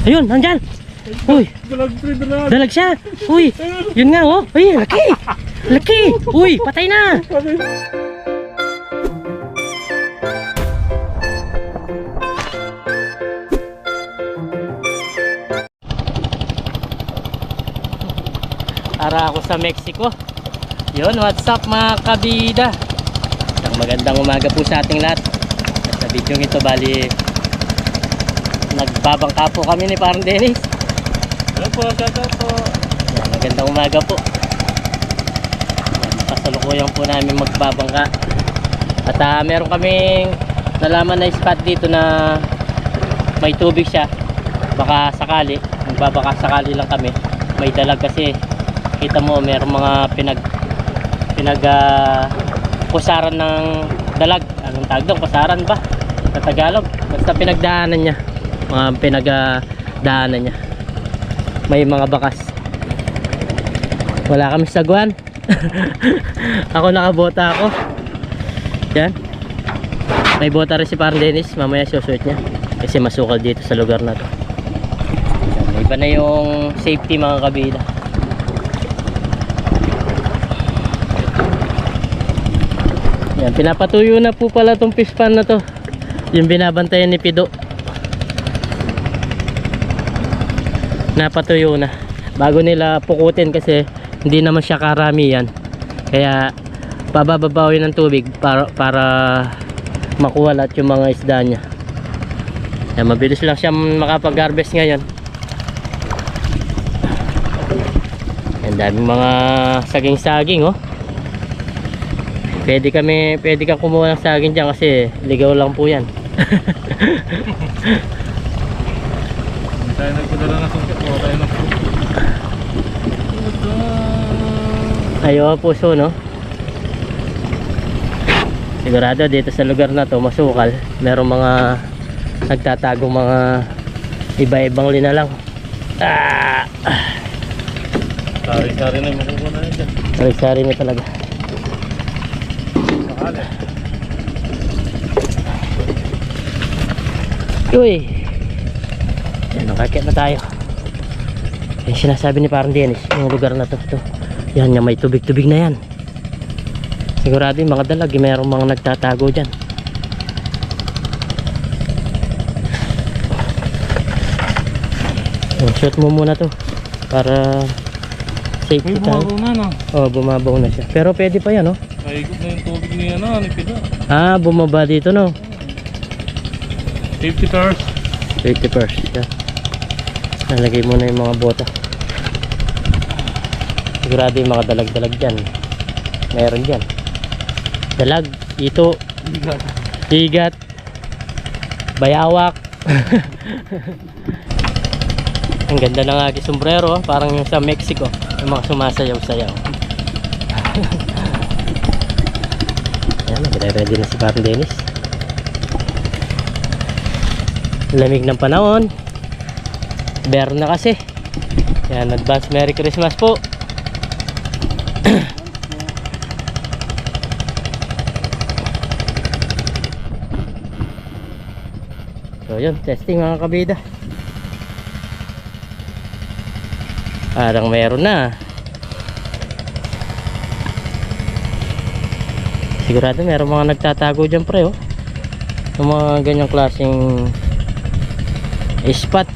Ayun, nandyan. Uy, dalag siya. Uy, yun nga oh. Uy, laki. Laki. Uy, patay na. Para ako sa Mexico. Yun, what's up mga kabida. Isang magandang umaga po sa ating lahat. At sa video ito bali nagbabangka po kami ni Parang Dennis. Hello po, shoutout po. Yan, magandang umaga po. Yan, kasalukuyan po namin magbabangka. At meron kaming nalaman na spot dito na may tubig siya. Baka sakali, magbabaka sakali lang kami. May dalag kasi kita mo meron mga pusaran ng dalag. Anong tawag doon? Pusaran ba? Sa Tagalog. Basta pinagdaanan niya. Mga pinagdaanan niya. May mga bakas. Wala kami sagwan. Ako nakabota ako. Yan. May bota rin si Parang Dennis. Mamaya susuot niya. Kasi masukal dito sa lugar na to. Yan. Iba na yung safety mga kabida. Yan, pinapatuyo na po pala tong fish pan na to. Yung binabantayan ni Pido. Napatuyo na. Bago nila pukutin kasi hindi naman siya karami yan. Kaya pabababawin ng tubig para makuha lahat yung mga isda niya. Yan, mabilis lang siya makapag-harvest ngayon. Yan, daming mga saging-saging oh. Pwede ka kumuha ng saging dyan kasi ligaw lang po yan. Tayo nagpadala na sungkit po. Tayo na po. Ayaw puso no. Sigurado dito sa lugar na to masukal. Merong mga nagtatagong mga iba-ibang linalang. Sari-sari na yung makukuha na dyan. Sari-sari na talaga. Uy, yan, nakakit na tayo. Yung sinasabi ni Parang Dennis, yung lugar na to, yan, yung may tubig-tubig na yan. Sigurado yung mga dalag, mayroong mga nagtatago dyan. Shoot mo muna to para safety tayo. Bumabaw na no? Oh, bumabaw na siya. Pero pwede pa yan no? Naikot na yung tubig niya na, ni Pido. Bumaba dito no? 50 first. 50 first. Yeah. Nalagay mo na yung mga bota. Sigurado yung mga dalag-dalag dyan. Meron dyan. Dalag, ito, higat, bayawak. Ang ganda ng aking sombrero, parang yung sa Mexico. Yung mga sumasayaw-sayaw. Ayan, nagre-ready na si Parang Dennis. Lamig ng panahon. Bear na kasi. Yan, advance Merry Christmas po. So yun, testing mga kabida. Parang meron na. Sigurado meron mga nagtatago dyan pre oh. Yung mga ganyang klaseng spot.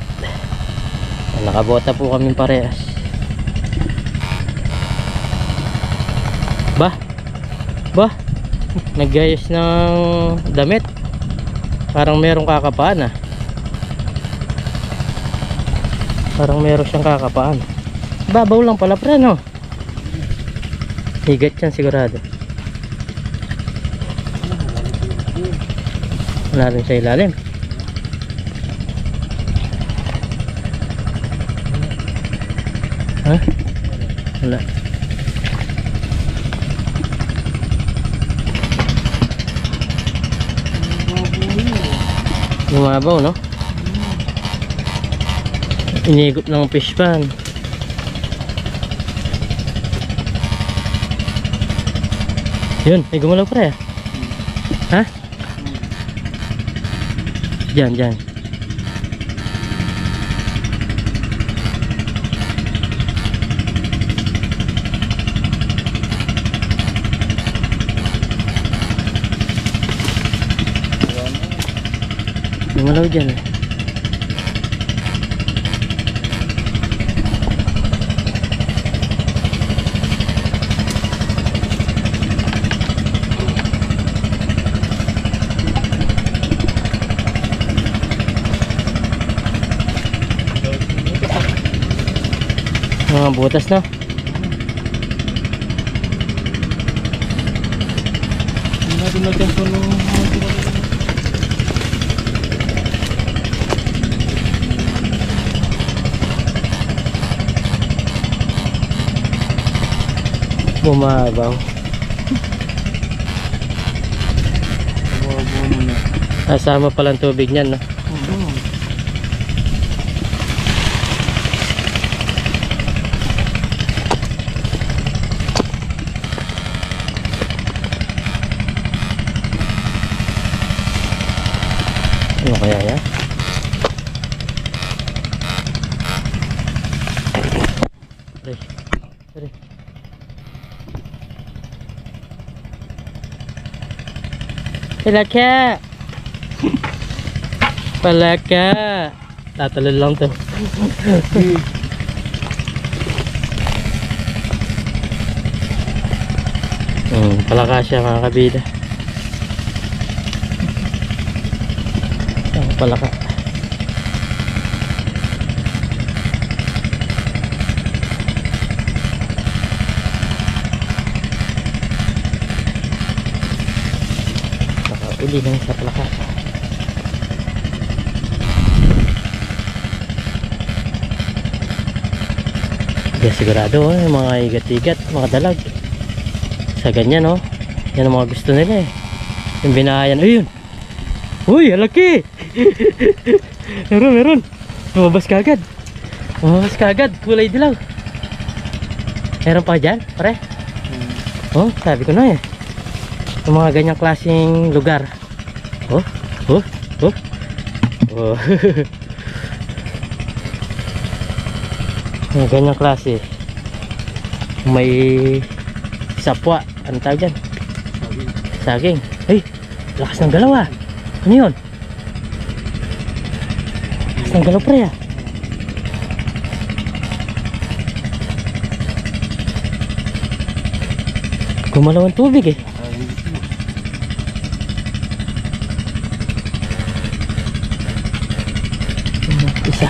Nakabota po kami parehas. Ba naggayos ng damit. Parang merong kakapaan Parang meron siyang kakapaan. Babaw lang pala pre no. Higat yan sigurado. Wala rin sa ilalim. Ha? Wala. Bumabaw no? Inigop ng fish pan. Yun, may gumalaw pre. Ha? Diyan. Gumalaw dyan eh. Mga butas na. Hindi natin nagkampo ng Bumabaw. buwan na. Kasama palang tubig niyan, no? Ano kaya yan? Aray. Aray. Palaka! Palaka! Tatalon lang to. Palaka siya mga kabida. Palaka. Uli lang sa palaka. Hindi sigurado yung mga igat-igat, mga dalag. Sa ganyan yan ang mga gusto nila eh. Yung binahayan, ayun. Uy, halaki. Meron. Lumabas ka agad. Kulay dilaw. Meron pa dyan, pare? Oh, sabi ko na eh. Yung mga ganyang klaseng lugar. Oh. Yung ganyang klase. May sapwa. Ano tawag dyan? Saging. Ay, lakas ng galaw ah. Ano yun? Lakas ng galaw pre ah. Gumalaw ang tubig eh. Isa.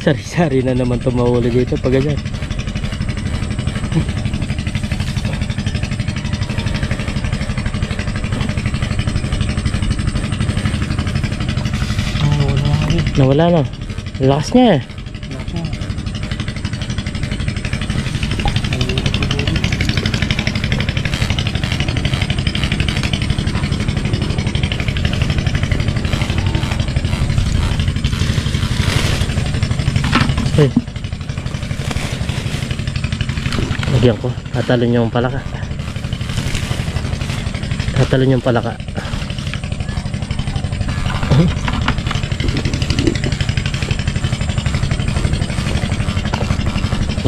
Sari-sari na naman tumawala dito pag ganyan. Nawala na. Lakas niya eh. Hey. Lagyan ko. Tatalon yung palaka.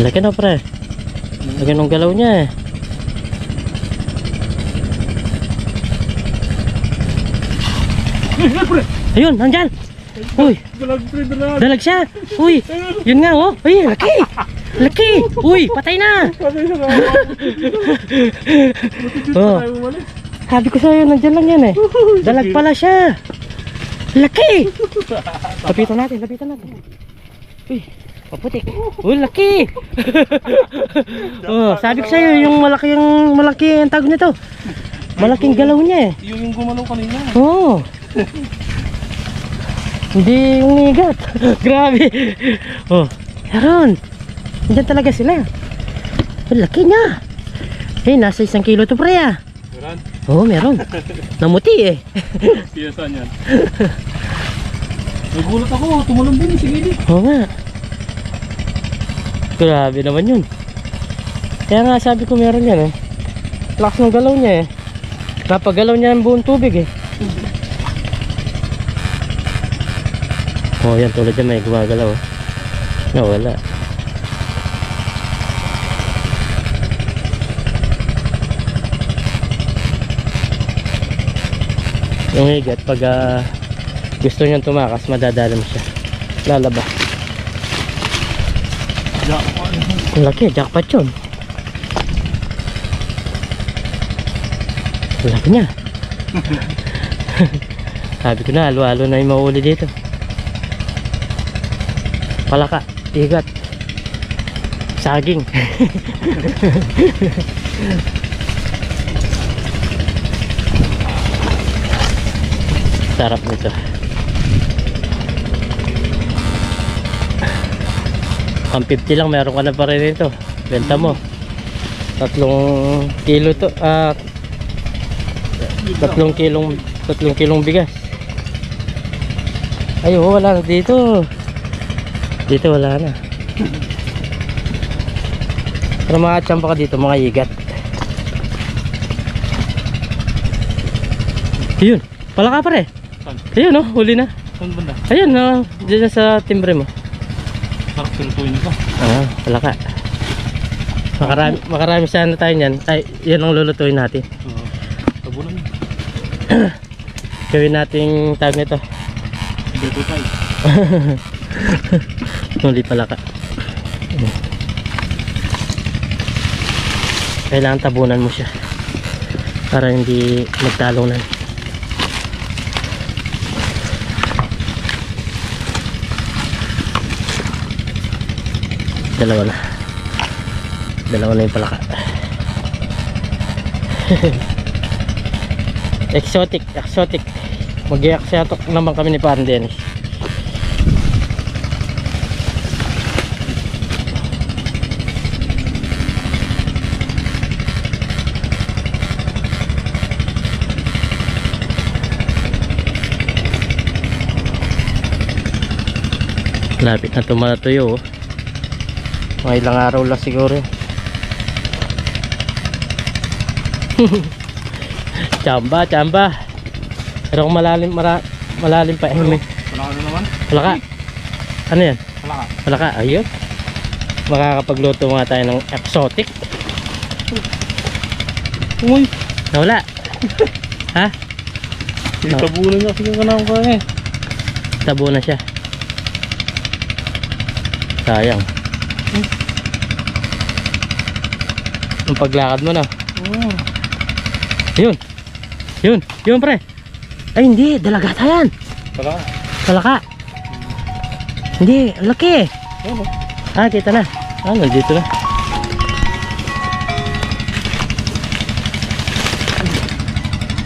Laki na pre. Laki ng galaw niya eh. Ayun, nandyan. Uy, dalag siya. Uy, yun nga oh. Uy, laki. Uy, patay na. Oh. Sabi ko sa'yo, nandyan lang yan eh. Dalag pala siya. Laki. Lapitan natin. Uy, paputik. Uy, laki. Oh, sabi ko sa'yo, yung malaki ang tawag nito. Malaking galaw niya eh. Yung gumalaw kanina. Oo. Hindi umigat. Grabe. Oh, meron. Diyan talaga sila. Ang laki niya. Eh, nasa 1 kilo to pre ah. Meron? Oo, meron. Namuti eh. Siya saan yan? Nagulat ako, tumalon din si Gili. Oo nga. Grabe naman yun. Kaya nga sabi ko meron yan eh. Lakas ng galaw niya eh. Napagalaw niya ang buong tubig eh. Oh, yan tulad yan may gumagalaw. Nawala. Yung higat pag gusto niyang tumakas, madadala mo siya. Lalabas. Jackpot. Ang laki, jackpot yun. Ang laki niya. Sabi ko na, halo-halo na yung mahuli dito. Palaka, higat, saging. Sarap nito. Ang 50 lang, meron ka na pa rin ito. Benta mo. 3 kilo to. 3 kilong bigas. Ay, wala na dito. Dito wala na. Pero mga tsampa ka dito, mga higat. Ayun, pala ka pare. Ayun oh, huli na. Saan banda? Ayun oh, dyan na sa timbre mo. Sarap tinutuin nito. Pala ka. Makarami sana tayo niyan. Ay, yan ang lulutuin natin. Tabunan mo. Gawin nating tag nito. Dito tayo. Huli pala ka. Kailangan tabunan mo siya para hindi magtalunan. Dalawa na yung palaka. Exotic mag-i-exotic naman kami ni Parang Dennis. Lapit na tumatuyo oh. Mga ilang araw lang siguro. Chamba. Pero kung malalim pa eh. Wala ka na naman? Wala ka. Ano yan? Wala ka. Wala ka. Ayun. Makakapagluto nga tayo ng exotic. Uy! Nawala. Ha? Tabunan niya kasi yung kanang ko eh. Tabo na siya. Sayang. Ang paglakad mo na. Yun pre. Ay hindi, dalagata yan. Wala ka. Palaka. Hindi, ang laki. Ano? Kita na. Nandito na.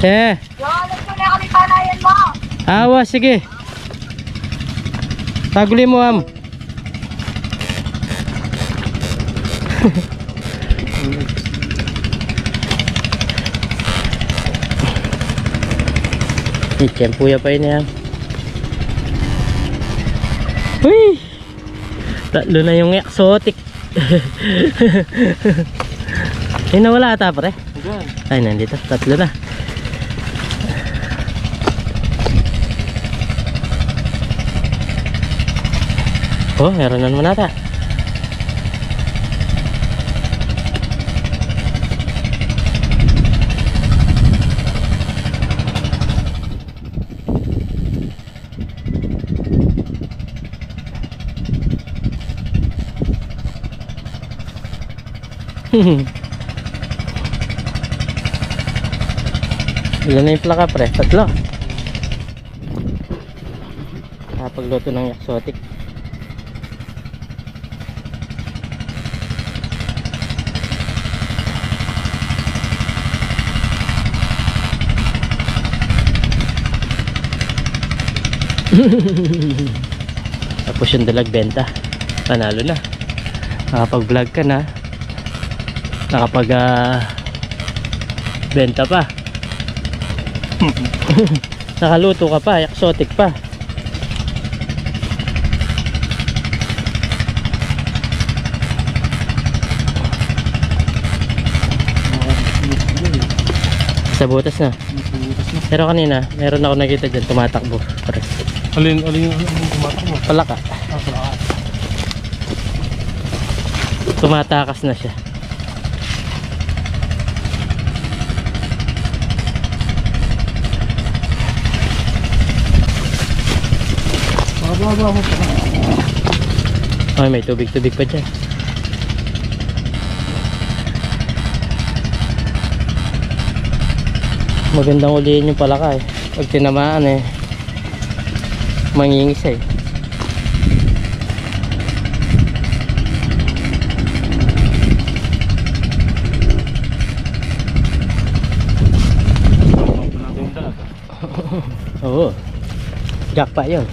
Alam ko na kami panayan mo. Awa, sige. Taguli mo am. Tiyempuya pa yun yan. Uy! Tatlo na yung exotic. Nawala ata pre. Ay, nandito. Tatlo na. Oh, meron na naman ata. Ilan na yung plaka pre? Tatlo. Kapagluto ng exotic. Tapos yung dalag benta. Panalo na. Nakapag vlog ka na. Nakapag benta pa. Nakaluto ka pa, exotic pa. Sa butas na. Pero kanina, meron ako nakita dyan tumatakbo. Alin yung tumatak mo? Palaka. Tumatakas na siya. Baba mo pa. Ay, may tubig-tubig pa dyan. Magandang ulihin yung palaka eh. Pag tinamaan eh, mangingis eh. Oo. Jackpot yun.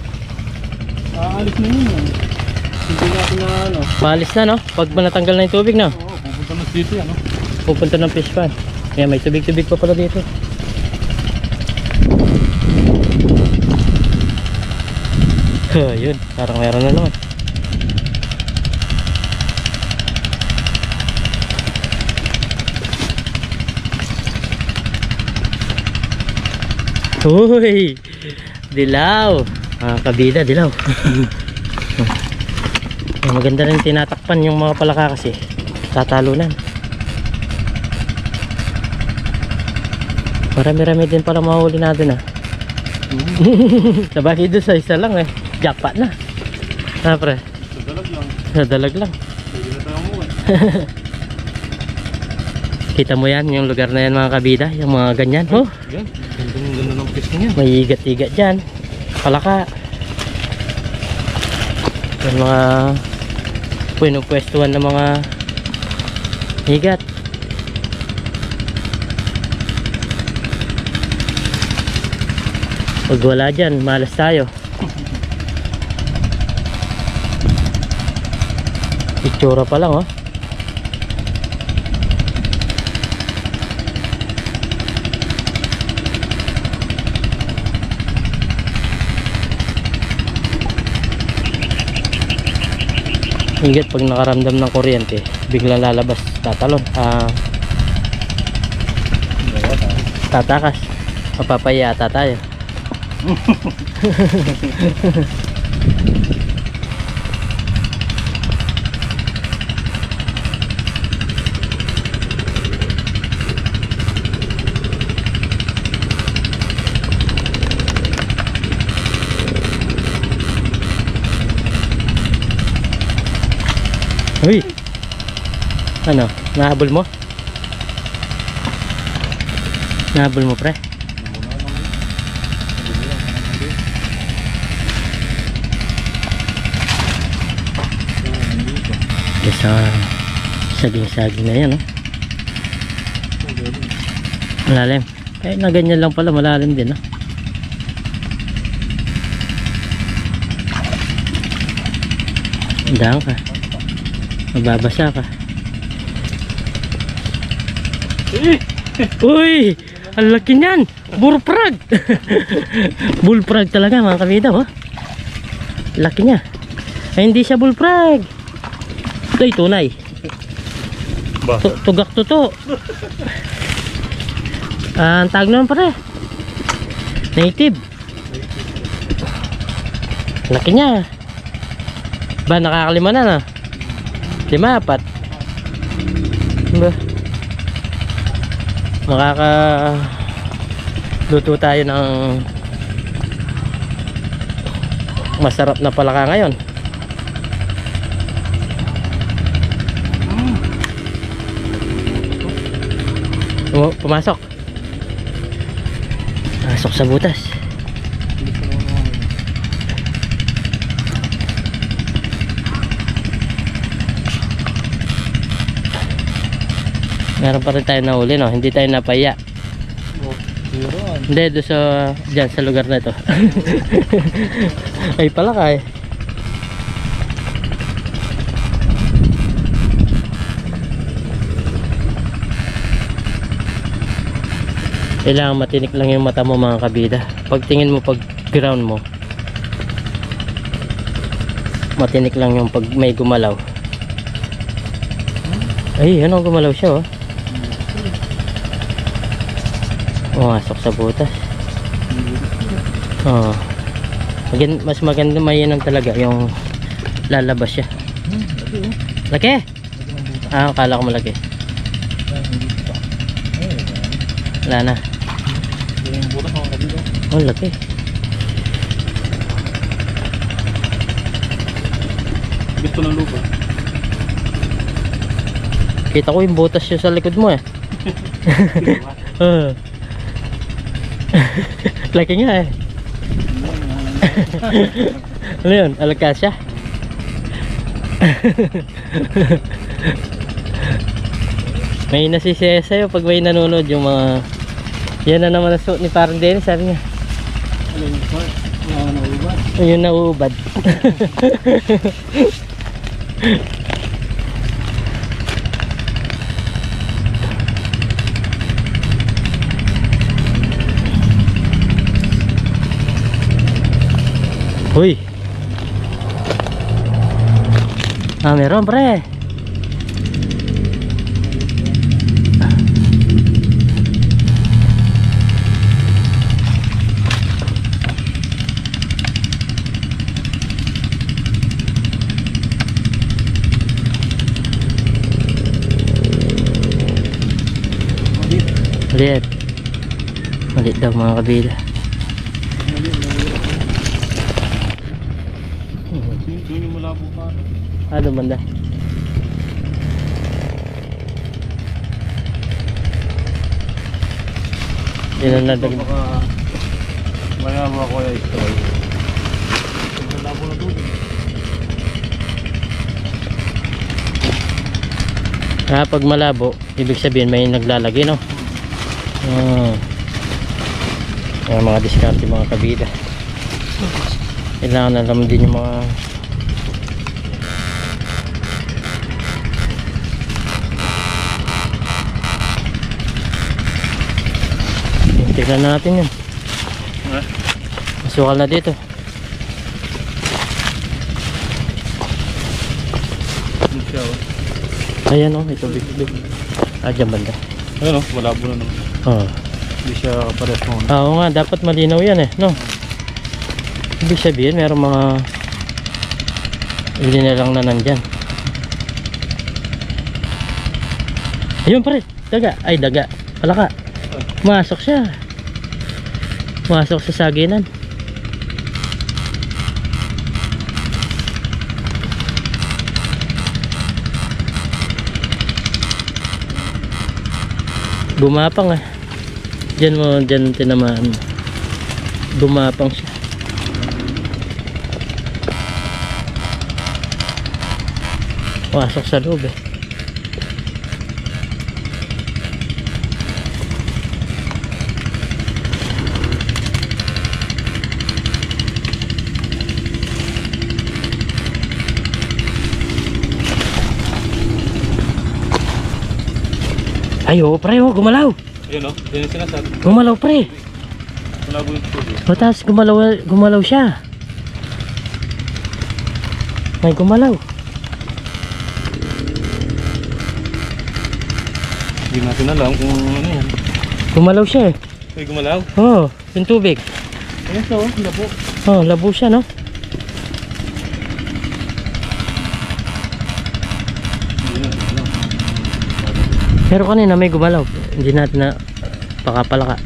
Aalis na yun. Hindi natin na ano. Maalis na no? Pag natanggal na yung tubig no? Oo, pupunta na dito yan. Pupunta ng fish pan. Kaya may tubig-tubig pa pala dito. Yun, parang meron na naman. Uy! Dilaw! Kabida, dilaw. Maganda rin tinatakpan yung mga palaka kasi tatalunan. Marami-rami din pala mahuli natin Sabagay doon sa isa lang jackpot na. Pre? Sadalag lang. Sadalag lang. Pwede na tayo umuwi. Kita mo yan, yung lugar na yan mga kabida, yung mga ganyan. Oh, Yan, ganda ng fish niya. may igat-igat dyan. Palaka. Yung mga pinupwestuhan ng mga higat. Pag wala dyan, malas tayo. Itsura pa lang Higit pag nakaramdam ng kuryente, biglang lalabas, tatalon, tatakas, mapapaya ata tayo. Uy! Ano? Nahabol mo? Nahabol mo pre? Sa saging-saging na yan malalim. Kahit na ganyan lang pala malalim din Daan ka, mababasa ka. Uy! Ang laki niyan! Bullfrog! Bullfrog talaga mga kabida laki niya. Ay hindi siya bullfrog, ito'y tunay. Tugak tuto. Ang tag naman pare, native. Laki niya ba, nakakalima na 5, 4 ba? Makakaluto tayo ng masarap na palaka ngayon. Pumasok sa butas. Meron pa rin tayo nahuli hindi tayo napaya. Hindi, doon dyan sa lugar na ito. Ay palaka Kailangan matinik lang yung mata mo mga kabida. Pag tingin mo, pag ground mo, matinik lang yung pag may gumalaw. Ay, ano gumalaw siya Pumasok sa butas. Mas maganda mainam talaga yung lalabas siya. Laki? Akala ko malaki. Wala na. Laki. Gusto ng lupa. Kita ko yung butas yun sa likod mo eh. Laki nga eh. Ano yun? Alakasya? May nasisaya sa'yo pag may nanonood yung mga... Yan na naman ang suot ni parang Dennis, sabi niya. Ano yung part? Wala na ubat. Yung nauubad. Uy. Ah, meron pre. Maliit. Maliit daw mga kabila. Doon yung malabo pa. Ano banda? Yan na nadag. Baka mayama ko yung istral. Malabo na doon. Pag malabo, ibig sabihin may naglalagay, no? Yung mga diskarte mga kabida. Kailangan alam din yung mga tignan natin yun. Masukal na dito. Ayan o, ito big. Dyan banda. Ayun o, malabo na naman. Oo. Hindi siya kapares mo. Oo nga, dapat malinaw yan eh, no? Ibig sabihin, meron mga hindi na lang na nandyan. Ayun pare, daga. Ay, daga. Palaka. Masok siya. Masok sa saginan. Gumapang ah. Diyan tinamaan. Gumapang siya. Pasok sa loob eh. Ay, oh, pre, oh, gumalaw. Ayun o, yun yung sinasabi. Gumalaw, pre. Malabo yung tubig. O, tapos gumalaw siya. May gumalaw. Hindi natin alam kung ano yan. Gumalaw siya eh. May gumalaw. Oh, yung tubig. Ayun siya o, labo. Oh, labo siya, no? Pero kanina may gumalaw. Hindi natin na pakapalaka.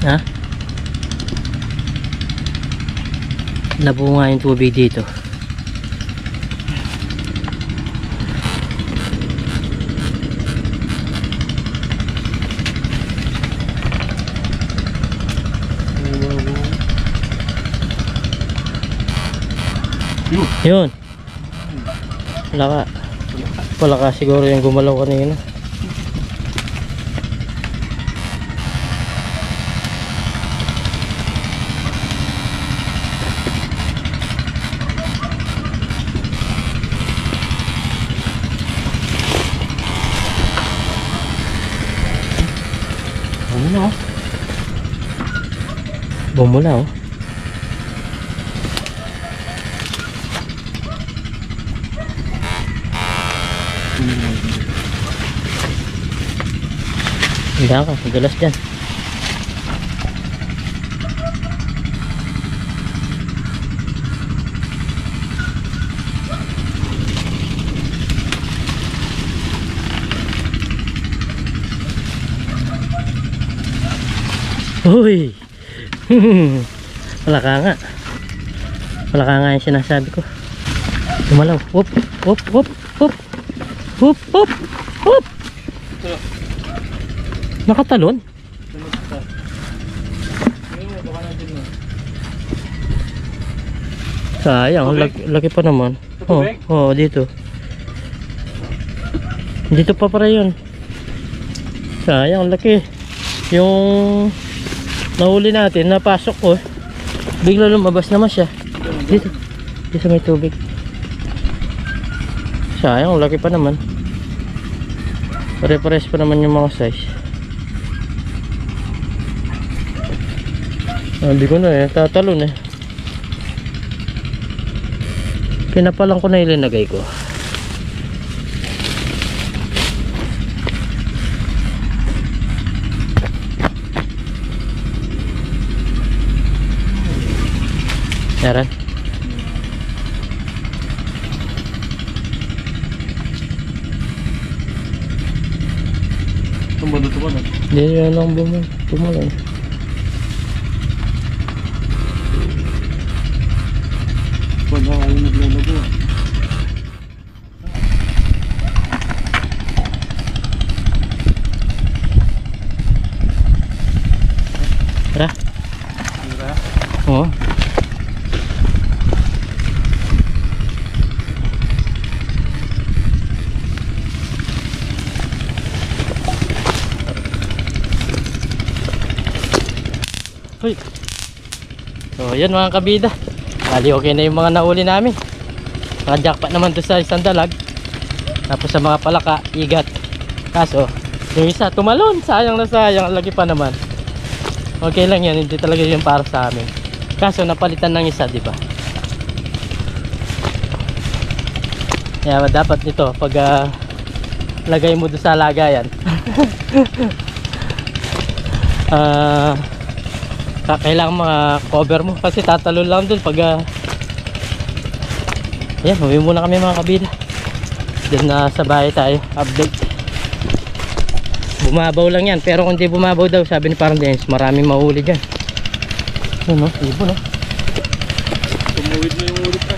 Ha? Labo nga yung tubig dito. Yun. Wala ka siguro yung gumalaw kanina. Bumula oh. Hindi ka, madalas dyan. Uy! Wala ka nga. Wala ka nga yung sinasabi ko. Lumalaw. Whoop! Whoop! Whoop! Whoop! Whoop! Whoop! Whoop! Nakatalon? Sayang, laki pa naman. Oh, oh, dito. Dito pa para yun. Sayang, laki. Yung nahuli natin, napasok ko. Bigla lumabas naman siya. Dito. Dito may tubig. Sayang, laki pa naman. Pare-pares pa naman yung mga size. Hindi ko na eh, tatalon eh. Pinapalang ko na ilinagay ko. Yaran. Tumbalot. Hindi yan lang bumalang. Wala kayo naglalago. Tara. Oo. Uy. So yan mga kabida. Bali okay na yung mga nahuli namin. Mga jackpot naman doon sa isang dalag. Tapos sa mga palaka, igat. Kaso, yung isa tumalon. Sayang na sayang. Lagi pa naman. Okay lang yan. Hindi talaga yung para sa amin. Kaso napalitan ng isa, di ba? Kaya dapat nito pag lagay mo doon sa lagayan. Kailangan cover mo kasi tatalon lang dun pag ayan, uwi muna kami mga kabida. Dun na sa bahay tayo, update. Bumabaw lang yan, pero kung di bumabaw daw, sabi ni parang Dennis, maraming mahuli dyan. Ano, ibon no? Tumuwid na yung ulit na.